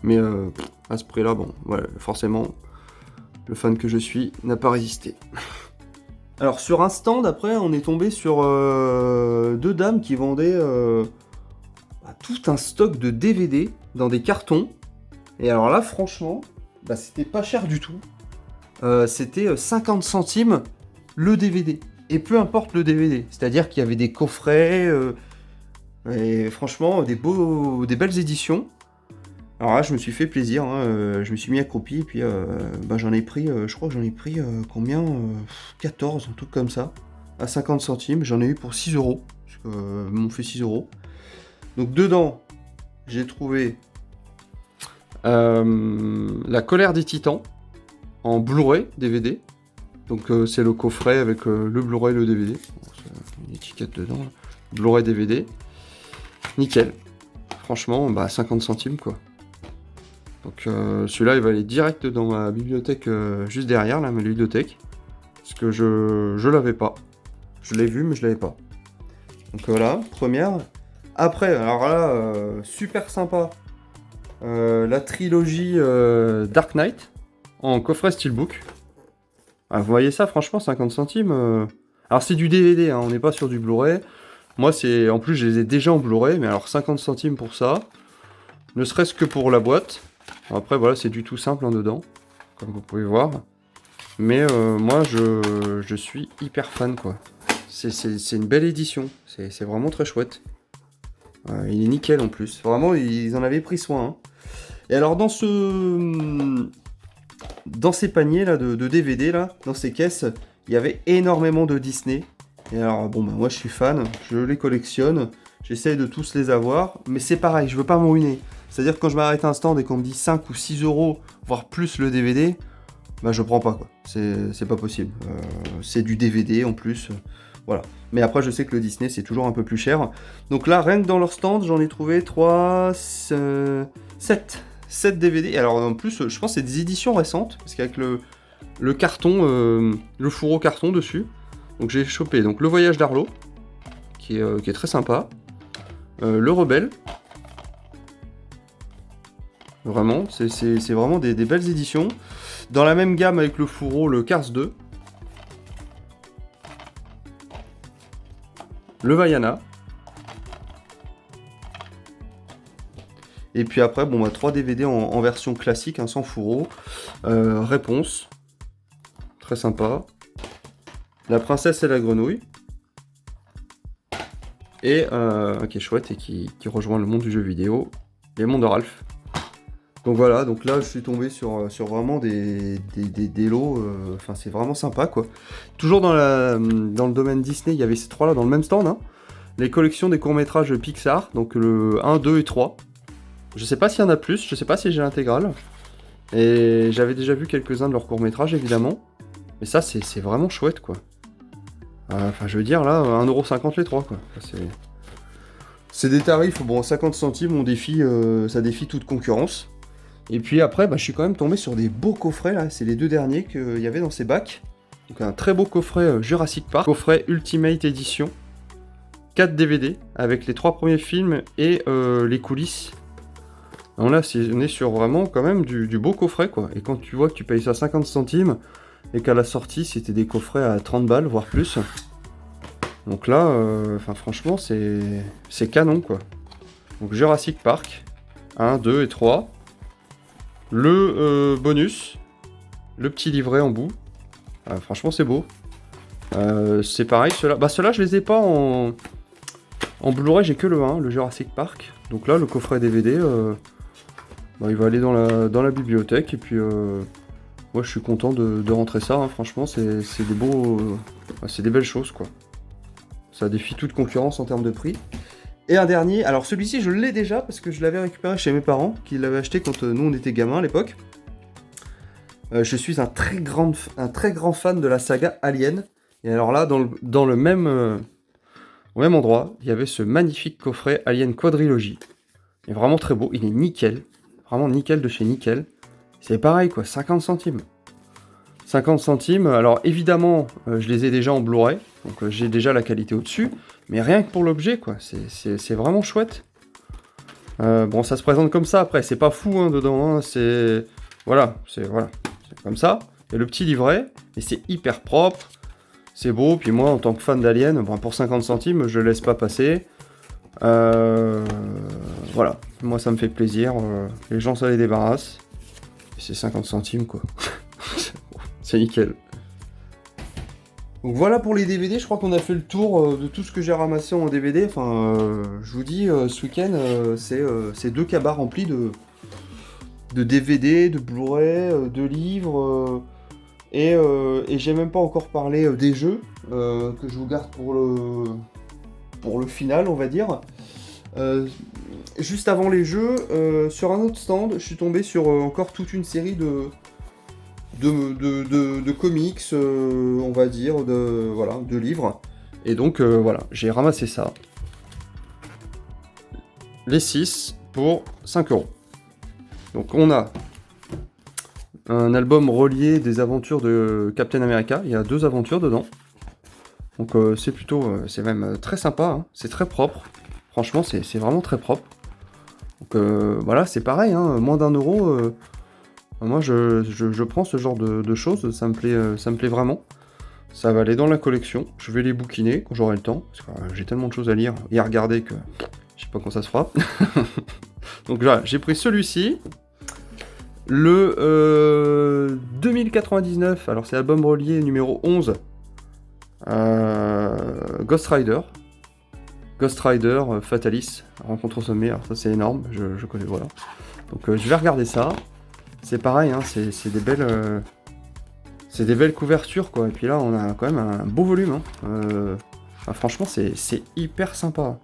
Speaker 1: mais à ce prix-là, bon, voilà, forcément, le fan que je suis n'a pas résisté. Alors sur un stand, après, on est tombé sur 2 dames qui vendaient tout un stock de DVD dans des cartons. Et alors là, franchement, c'était pas cher du tout. C'était 50 centimes le DVD. Et peu importe le DVD. C'est-à-dire qu'il y avait des coffrets, et franchement, des belles éditions. Alors là, je me suis fait plaisir, hein, je me suis mis accroupi, et puis j'en ai pris, je crois que j'en ai pris combien 14, un truc comme ça, à 50 centimes, j'en ai eu pour 6 euros, parce que m'ont fait 6 euros. Donc dedans, j'ai trouvé La Colère des Titans, en Blu-ray DVD, donc c'est le coffret avec le Blu-ray et le DVD, bon, une étiquette dedans, là. Blu-ray DVD, nickel, franchement, 50 centimes quoi. Donc celui-là, il va aller direct dans ma bibliothèque juste derrière, là, ma bibliothèque. Parce que je l'avais pas. Je l'ai vu, mais je l'avais pas. Donc voilà, première. Après, alors là, super sympa. La trilogie Dark Knight en coffret Steelbook. Ah, vous voyez ça, franchement, 50 centimes. Alors c'est du DVD, hein, on n'est pas sur du Blu-ray. Moi, en plus, je les ai déjà en Blu-ray, mais alors 50 centimes pour ça. Ne serait-ce que pour la boîte. Après voilà, c'est du tout simple en dedans, comme vous pouvez voir. Mais moi je suis hyper fan quoi. C'est une belle édition, c'est vraiment très chouette. Il est nickel en plus. Vraiment ils en avaient pris soin. Hein. Et alors dans ces paniers là de DVD là, dans ces caisses, il y avait énormément de Disney. Et alors bon moi je suis fan, je les collectionne, j'essaye de tous les avoir, mais c'est pareil, je veux pas me ruiner. C'est-à-dire que quand je m'arrête à un stand et qu'on me dit 5 ou 6 euros, voire plus le DVD, je prends pas quoi. C'est pas possible. C'est du DVD en plus. Voilà. Mais après, je sais que le Disney, c'est toujours un peu plus cher. Donc là, rien que dans leur stand, j'en ai trouvé 7 DVD. Et alors en plus, je pense que c'est des éditions récentes, parce qu'avec le carton, le fourreau carton dessus. Donc j'ai chopé donc, Le Voyage d'Arlo, qui est très sympa. Le Rebelle. Vraiment, c'est vraiment des belles éditions. Dans la même gamme avec le fourreau, le Cars 2. Le Vaiana. Et puis après, 3 DVD en version classique, sans fourreau. Réponse. Très sympa. La Princesse et la Grenouille. Et qui est chouette et qui rejoint le monde du jeu vidéo. Les mondes de Ralph. Donc voilà, donc là je suis tombé sur vraiment des lots, c'est vraiment sympa quoi. Toujours dans le domaine Disney, il y avait ces 3 là dans le même stand, hein. Les collections des courts-métrages Pixar, donc le 1, 2 et 3. Je sais pas s'il y en a plus, je sais pas si j'ai l'intégrale. Et j'avais déjà vu quelques-uns de leurs courts-métrages évidemment. Mais ça c'est vraiment chouette quoi. Je veux dire là, 1,50€ les 3 quoi. C'est des tarifs, 50 centimes, ça défie toute concurrence. Et puis après, je suis quand même tombé sur des beaux coffrets, là, c'est les 2 derniers qu'il y avait dans ces bacs. Donc un très beau coffret Jurassic Park, coffret Ultimate Edition, 4 DVD, avec les 3 premiers films et les coulisses. Donc là, on est sur vraiment quand même du beau coffret, quoi. Et quand tu vois que tu payes ça 50 centimes, et qu'à la sortie, c'était des coffrets à 30 balles, voire plus. Donc là, franchement, c'est canon, quoi. Donc Jurassic Park, 1, 2 et 3. Le bonus, le petit livret en bout, Franchement, c'est beau. C'est pareil, ceux-là, je les ai pas en Blu-ray, j'ai que le 1, le Jurassic Park. Donc là, le coffret DVD, il va aller dans la bibliothèque. Et puis, moi, je suis content de rentrer ça. Hein. Franchement, c'est des beaux... c'est des belles choses, quoi. Ça défie toute concurrence en termes de prix. Et un dernier, alors celui-ci, je l'ai déjà parce que je l'avais récupéré chez mes parents, qui l'avaient acheté quand nous, on était gamins à l'époque. Je suis un très grand fan de la saga Alien. Et alors là, dans le même... au même endroit, il y avait ce magnifique coffret Alien Quadrilogy. Il est vraiment très beau, il est nickel. Vraiment nickel de chez nickel. C'est pareil quoi, 50 centimes. 50 centimes, alors évidemment, je les ai déjà en Blu-ray, donc j'ai déjà la qualité au-dessus, mais rien que pour l'objet quoi, c'est vraiment chouette. Bon, ça se présente comme ça après, c'est pas fou hein, dedans, hein, c'est comme ça. Il y a le petit livret, et c'est hyper propre. C'est beau, puis moi en tant que fan d'Alien, bon, pour 50 centimes, je le laisse pas passer. Voilà, moi ça me fait plaisir, les gens ça les débarrasse. Et c'est 50 centimes quoi. C'est nickel. Donc voilà pour les DVD, je crois qu'on a fait le tour de tout ce que j'ai ramassé en DVD. Enfin, je vous dis, ce week-end, c'est 2 cabas remplis de DVD, de Blu-ray, de livres... Et j'ai même pas encore parlé des jeux que je vous garde pour le final, on va dire. Juste avant les jeux, sur un autre stand, je suis tombé sur encore toute une série de comics, on va dire, de livres. Et donc voilà, j'ai ramassé ça. Les 6 pour 5 €. Donc on a un album relié des aventures de Captain America. Il y a 2 aventures dedans. Donc c'est même très sympa. Hein. C'est très propre. Franchement, c'est vraiment très propre. Donc voilà, c'est pareil. Hein. Moins d'€1. Moi, je prends ce genre de choses. Ça me plaît vraiment. Ça va aller dans la collection. Je vais les bouquiner quand j'aurai le temps. Parce que j'ai tellement de choses à lire et à regarder que je sais pas quand ça se fera. Donc voilà, j'ai pris celui-ci. Le 2099, alors c'est l'album relié numéro 11, Ghost Rider, Fatalis, Rencontre au sommet, alors ça c'est énorme, je connais, voilà. Donc je vais regarder ça, c'est pareil, hein, c'est des belles couvertures quoi, et puis là on a quand même un beau volume, hein. Franchement c'est hyper sympa.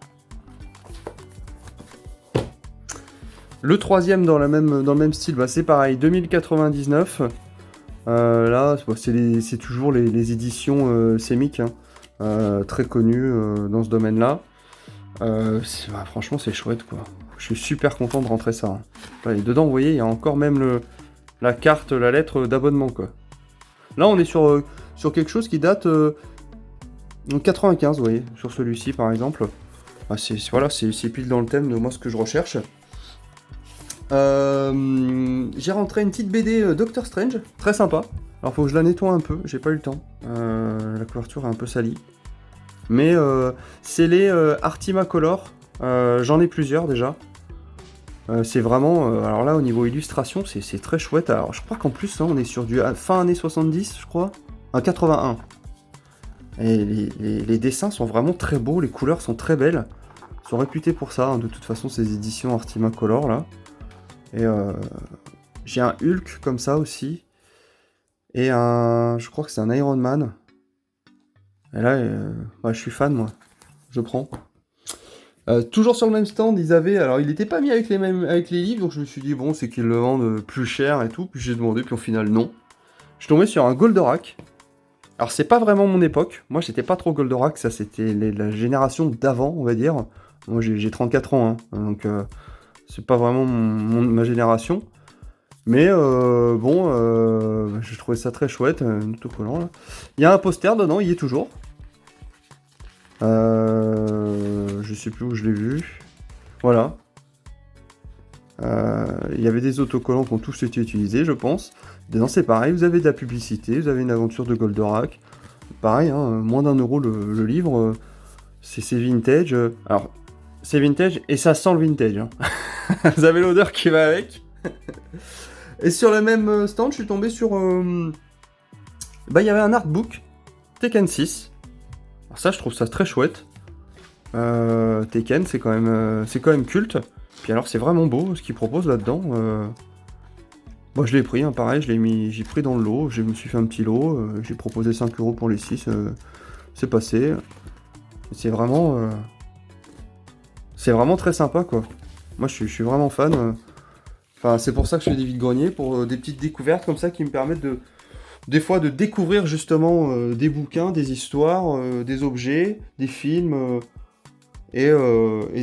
Speaker 1: Le troisième dans le même style, c'est pareil, 2099. Là, c'est toujours les éditions Semic, hein, très connues dans ce domaine-là. Franchement, c'est chouette, quoi. Je suis super content de rentrer ça. Hein. Et dedans, vous voyez, il y a encore même la carte, la lettre d'abonnement, quoi. Là, on est sur quelque chose qui date 95, vous voyez, sur celui-ci, par exemple. C'est pile dans le thème de moi ce que je recherche. J'ai rentré une petite BD Doctor Strange, très sympa. Alors faut que je la nettoie un peu, j'ai pas eu le temps. La couverture est un peu salie. Mais c'est les Artima Color, j'en ai plusieurs déjà. C'est vraiment, alors là au niveau illustration, c'est très chouette. Alors je crois qu'en plus hein, on est sur du fin années 70, je crois, 81. Et les dessins sont vraiment très beaux, les couleurs sont très belles. Ils sont réputés pour ça, hein, de toute façon ces éditions Artima Color là. Et j'ai un Hulk comme ça aussi. Et je crois que c'est un Iron Man. Et là, je suis fan, moi. Je prends. Toujours sur le même stand, ils avaient... Alors, il n'était pas mis avec les livres, donc je me suis dit, bon, c'est qu'ils le vendent plus cher et tout. Puis j'ai demandé, puis au final, non. Je suis tombé sur un Goldorak. Alors, c'est pas vraiment mon époque. Moi, j'étais pas trop Goldorak. Ça, c'était la génération d'avant, on va dire. Moi, j'ai 34 ans, hein, donc... c'est pas vraiment ma génération. Mais je trouvais ça très chouette, autocollant là. Il y a un poster dedans, il y est toujours. Je sais plus où je l'ai vu. Voilà. Il y avait des autocollants qui ont tous été utilisés, je pense. Dedans c'est pareil, vous avez de la publicité, vous avez une aventure de Goldorak. Pareil, hein, moins d'€1 le livre. C'est vintage. Alors, c'est vintage et ça sent le vintage. Hein. Vous avez l'odeur qui va avec. Et sur le même stand, je suis tombé sur Bah, il y avait un artbook Tekken 6. Alors ça, je trouve ça très chouette. Tekken, c'est quand même culte. Puis alors, c'est vraiment beau ce qu'ils proposent là-dedans. Moi, je l'ai pris, hein, pareil, j'ai pris dans le lot. Je me suis fait un petit lot. J'ai proposé 5 € pour les 6. C'est passé. C'est vraiment très sympa, quoi. Moi, je suis vraiment fan. Enfin, c'est pour ça que je fais des vides-greniers, pour des petites découvertes comme ça qui me permettent des fois de découvrir justement des bouquins, des histoires, des objets, des films, et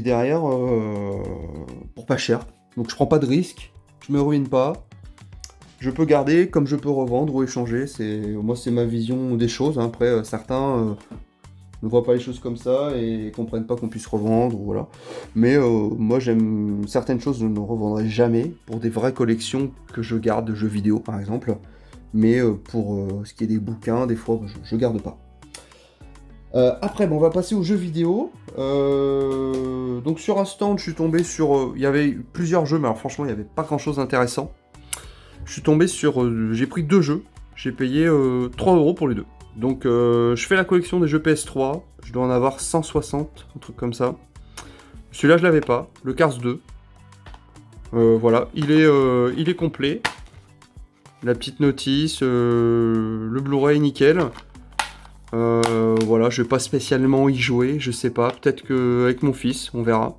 Speaker 1: derrière, pour pas cher. Donc je prends pas de risque, je me ruine pas. Je peux garder comme je peux revendre ou échanger. Moi, c'est ma vision des choses. Hein. Après, certains ne voient pas les choses comme ça et comprennent pas qu'on puisse revendre, voilà. Mais moi, j'aime certaines choses, je ne revendrai jamais pour des vraies collections que je garde de jeux vidéo, par exemple. Mais pour ce qui est des bouquins, des fois, je garde pas. Après, on va passer aux jeux vidéo. Donc sur un stand, je suis tombé sur... Il y avait plusieurs jeux, mais alors franchement, il n'y avait pas grand-chose d'intéressant. Je suis tombé sur... j'ai pris 2 jeux. J'ai payé 3 € pour les 2. Donc je fais la collection des jeux PS3. Je dois en avoir 160, un truc comme ça. Celui-là, je l'avais pas. Le Cars 2. Voilà, il est complet. La petite notice, le Blu-ray nickel. Voilà, je vais pas spécialement y jouer, je sais pas. Peut-être qu'avec mon fils, on verra.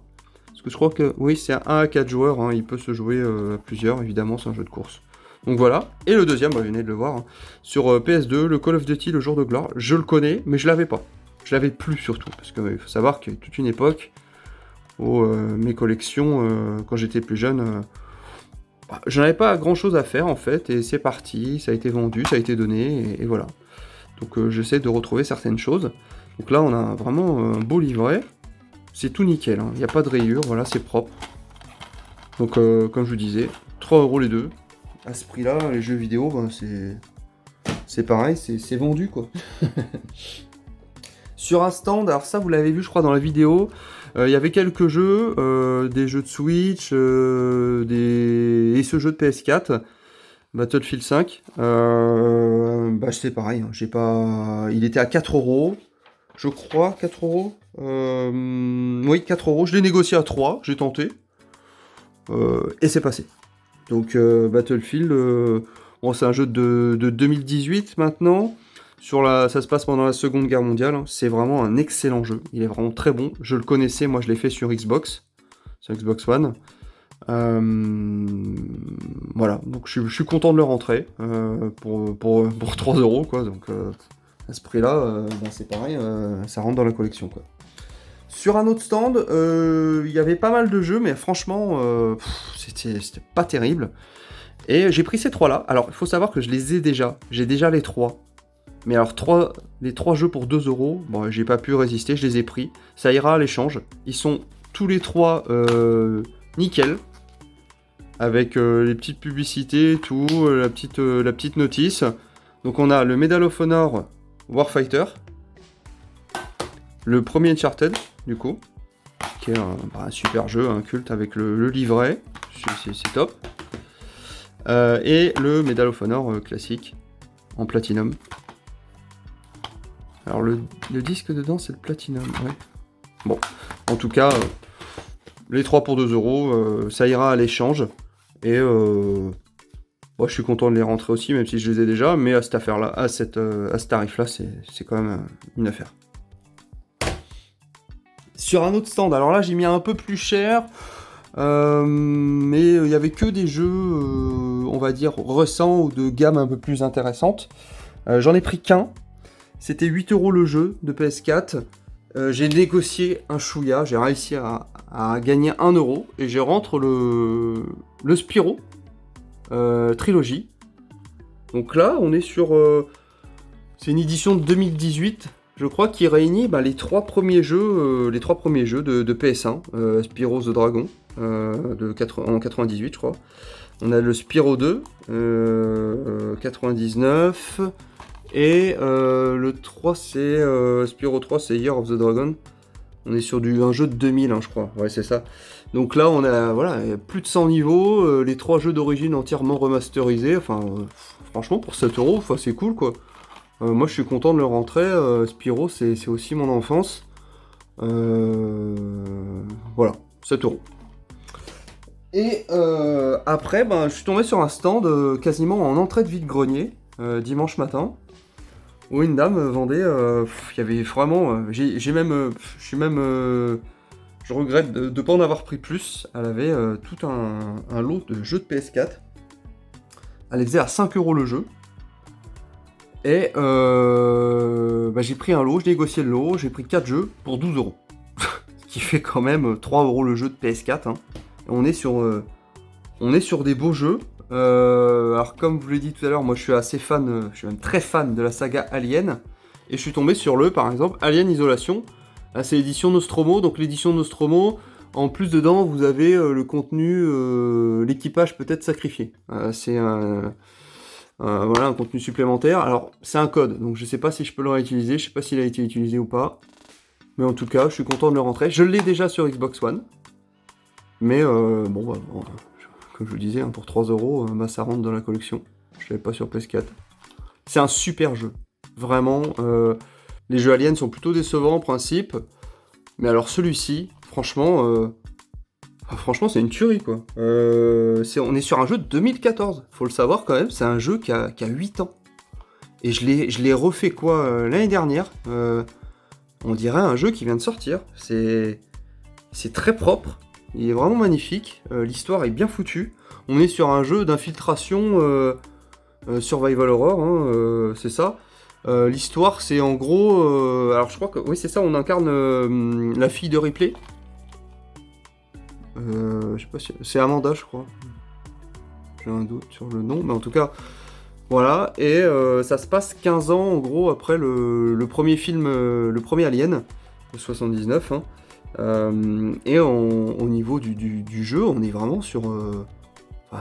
Speaker 1: Parce que je crois que, oui, c'est 1 à 4 joueurs. Hein, il peut se jouer à plusieurs, évidemment, c'est un jeu de course. Donc voilà. Et le deuxième, vous venez de le voir, hein, sur PS2, le Call of Duty, le jour de gloire. Je le connais, mais je l'avais pas. Je l'avais plus surtout. Parce qu'il faut savoir qu'il y a toute une époque où mes collections, quand j'étais plus jeune... j'en avais pas grand chose à faire en fait, et c'est parti, ça a été vendu, ça a été donné, et voilà. Donc j'essaie de retrouver certaines choses. Donc là on a vraiment un beau livret, c'est tout nickel, il n'y a pas de rayures, voilà, c'est propre. Donc comme je vous disais, 3 € les deux. À ce prix là, les jeux vidéo, c'est pareil, c'est vendu quoi. Sur un stand, alors ça vous l'avez vu je crois dans la vidéo, il y avait quelques jeux, des jeux de Switch, et ce jeu de PS4, Battlefield 5, c'est pareil, hein, il était à 4 €, je crois, 4 €, oui 4 €, je l'ai négocié à 3, j'ai tenté, et c'est passé. Donc Battlefield, c'est un jeu de 2018 maintenant. Ça se passe pendant la Seconde Guerre mondiale. Hein. C'est vraiment un excellent jeu. Il est vraiment très bon. Je le connaissais, moi je l'ai fait sur Xbox One. Voilà, donc je suis content de le rentrer pour 3 € quoi. Donc à ce prix-là, c'est pareil, ça rentre dans la collection quoi. Sur un autre stand, il y avait pas mal de jeux, mais franchement, c'était pas terrible. Et j'ai pris ces 3-là. Alors il faut savoir que je les ai déjà. J'ai déjà les 3. Mais alors les 3 jeux pour 2 €, bon j'ai pas pu résister, je les ai pris. Ça ira à l'échange. Ils sont tous les 3 nickel. Avec les petites publicités, tout, la petite notice. Donc on a le Medal of Honor Warfighter. Le premier Uncharted, du coup. Qui est un super jeu, un culte avec le livret. C'est top. Et le Medal of Honor classique. En platinum. Alors le disque dedans c'est le platinum, ouais. Bon, en tout cas, les 3 pour 2 €, ça ira à l'échange. Et je suis content de les rentrer aussi, même si je les ai déjà, mais à cette affaire-là, à ce tarif-là, c'est quand même une affaire. Sur un autre stand, alors là j'ai mis un peu plus cher, mais il n'y avait que des jeux, on va dire, récents ou de gamme un peu plus intéressante. J'en ai pris qu'un. C'était 8 € le jeu de PS4. J'ai négocié un chouïa, j'ai réussi à gagner 1 € et je rentre le Spyro Trilogy. Donc là, on est sur... c'est une édition de 2018, je crois, qui réunit les 3 premiers jeux, de PS1. Spyro the Dragon, en 98, je crois. On a le Spyro 2, 99... Et le 3, c'est Spyro 3, c'est Year of the Dragon. On est sur un jeu de 2000, hein, je crois. Ouais, c'est ça. Donc là, on a plus de 100 niveaux, les 3 jeux d'origine entièrement remasterisés. Enfin, franchement, pour 7 €, c'est cool, quoi. Moi je suis content de le rentrer, Spyro c'est aussi mon enfance. Voilà, 7 euros. Et après, ben, je suis tombé sur un stand quasiment en entrée de vide-grenier, dimanche matin, où une dame vendait, il y avait vraiment, j'ai même, je suis même, je regrette de ne pas en avoir pris plus. Elle avait tout un lot de jeux de PS4. Elle les faisait à 5 euros le jeu. Et bah, j'ai pris un lot, j'ai négocié le lot, j'ai pris 4 jeux pour 12 euros. Ce qui fait quand même 3 euros le jeu de PS4. Hein. On est sur des beaux jeux. Alors comme je vous l'ai dit tout à l'heure, moi je suis assez fan, je suis même très fan de la saga Alien. Et je suis tombé sur par exemple, Alien Isolation. Là, c'est l'édition Nostromo. Donc l'édition Nostromo, en plus dedans, vous avez le contenu, l'équipage peut être sacrifié. C'est voilà, un contenu supplémentaire. Alors c'est un code, donc je sais pas si je peux le réutiliser, je sais pas s'il a été utilisé ou pas. Mais en tout cas, je suis content de le rentrer. Je l'ai déjà sur Xbox One. Mais bon, comme je vous disais, hein, pour 3 euros, bah, ça rentre dans la collection. Je l'avais pas sur PS4. C'est un super jeu. Vraiment, les jeux Aliens sont plutôt décevants en principe. Mais alors celui-ci, franchement, c'est une tuerie quoi. On est sur un jeu de 2014. Faut le savoir quand même, c'est un jeu qui a 8 ans. Et je l'ai refait quoi l'année dernière. On dirait un jeu qui vient de sortir. C'est très propre. Il est vraiment magnifique, l'histoire est bien foutue. On est sur un jeu d'infiltration survival horror, hein, c'est ça. L'histoire c'est en gros... alors je crois que... Oui c'est ça, on incarne la fille de Ripley. Je sais pas si... C'est Amanda je crois. J'ai un doute sur le nom, mais en tout cas... Voilà, et ça se passe 15 ans en gros après le premier film, le premier Alien, de 79, hein. Et au niveau du jeu, on est vraiment sur...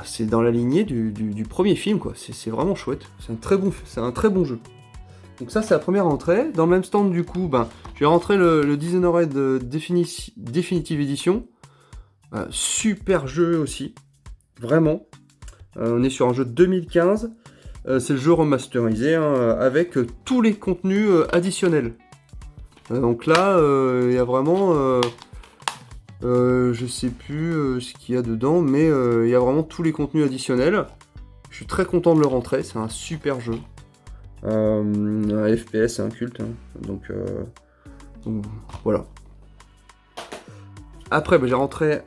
Speaker 1: c'est dans la lignée du premier film, quoi. C'est vraiment chouette. C'est un très bon jeu. Donc ça, c'est la première entrée. Dans le même stand, du coup, j'ai rentré le Dishonored Definitive Edition. Super jeu aussi. Vraiment. On est sur un jeu de 2015. C'est le jeu remasterisé, hein, avec tous les contenus additionnels. Donc là, il y a vraiment, je sais plus ce qu'il y a dedans, mais il y a vraiment tous les contenus additionnels. Je suis très content de le rentrer, c'est un super jeu. Un FPS, c'est un culte, hein, donc voilà. Après, j'ai rentré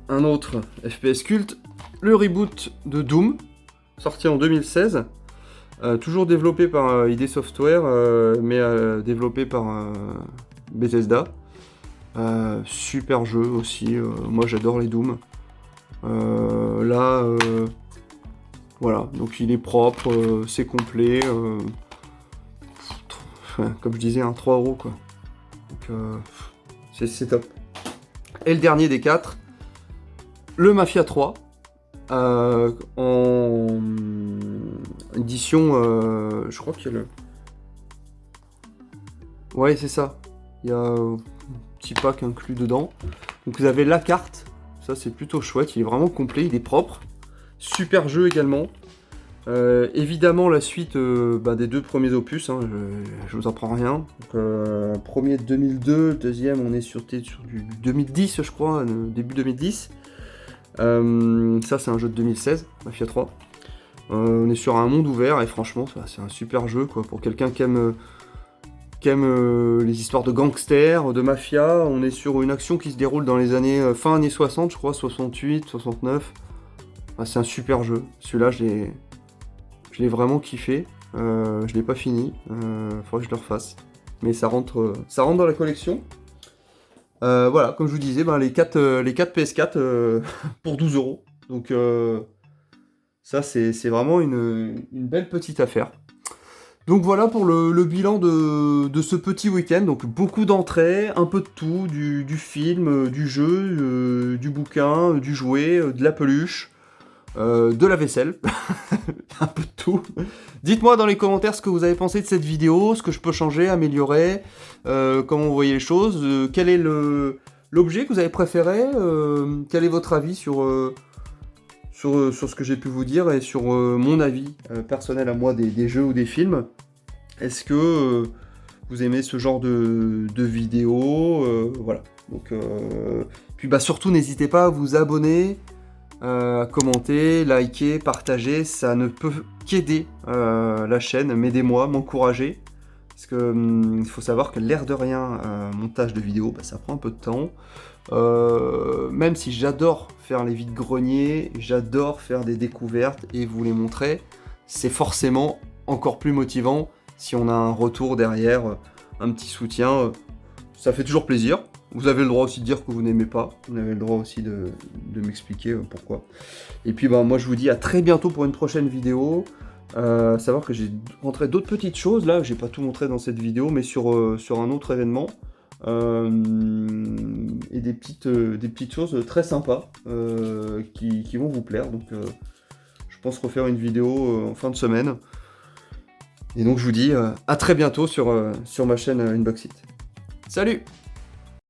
Speaker 1: un autre FPS culte, le reboot de Doom, sorti en 2016. Toujours développé par ID Software, mais développé par Bethesda. Super jeu aussi, moi j'adore les Doom. Là, voilà, donc il est propre, c'est complet. Comme je disais, 3 euros quoi. Donc c'est top. Et le dernier des 4, le Mafia 3. En édition, je crois qu'il y a le... Ouais, c'est ça. Il y a un petit pack inclus dedans. Donc vous avez la carte. Ça, c'est plutôt chouette. Il est vraiment complet, il est propre. Super jeu également. Évidemment, la suite des 2 premiers opus. Hein, je vous apprends rien. Donc, premier 2002, deuxième, on est sur du 2010, je crois, début 2010. Ça c'est un jeu de 2016, Mafia 3. On est sur un monde ouvert et franchement c'est un super jeu quoi, pour quelqu'un qui aime les histoires de gangsters, de mafia. On est sur une action qui se déroule dans les années fin années 60 je crois, 68, 69. C'est un super jeu. Celui-là je l'ai vraiment kiffé. Je l'ai pas fini, faudrait que je le refasse. Mais ça rentre dans la collection. Voilà, comme je vous disais, les 4 PS4 pour 12 euros. Donc ça, c'est vraiment une belle petite affaire. Donc voilà pour le bilan de ce petit week-end. Donc beaucoup d'entrées, un peu de tout, du film, du jeu, du bouquin, du jouet, de la peluche, de la vaisselle, un peu de tout. Dites-moi dans les commentaires ce que vous avez pensé de cette vidéo, ce que je peux changer, améliorer, comment vous voyez les choses, quel est l'objet que vous avez préféré, quel est votre avis sur ce que j'ai pu vous dire et sur mon avis personnel à moi des jeux ou des films. Est-ce que vous aimez ce genre de vidéos? Voilà. Donc, puis bah, surtout, n'hésitez pas à vous abonner, commenter, liker, partager. Ça ne peut qu'aider la chaîne. M'aidez-moi, m'encourager. Parce que il faut savoir que l'air de rien, montage de vidéos, bah, ça prend un peu de temps. Même si j'adore faire les vides-greniers, j'adore faire des découvertes et vous les montrer, c'est forcément encore plus motivant si on a un retour derrière, un petit soutien. Ça fait toujours plaisir. Vous avez le droit aussi de dire que vous n'aimez pas. Vous avez le droit aussi de m'expliquer pourquoi. Et puis bah, moi je vous dis à très bientôt pour une prochaine vidéo. Savoir que j'ai montré d'autres petites choses là, j'ai pas tout montré dans cette vidéo, mais sur un autre événement. Et des petites choses très sympas qui vont vous plaire. Donc je pense refaire une vidéo en fin de semaine. Et donc je vous dis à très bientôt sur ma chaîne Unbox It. Salut!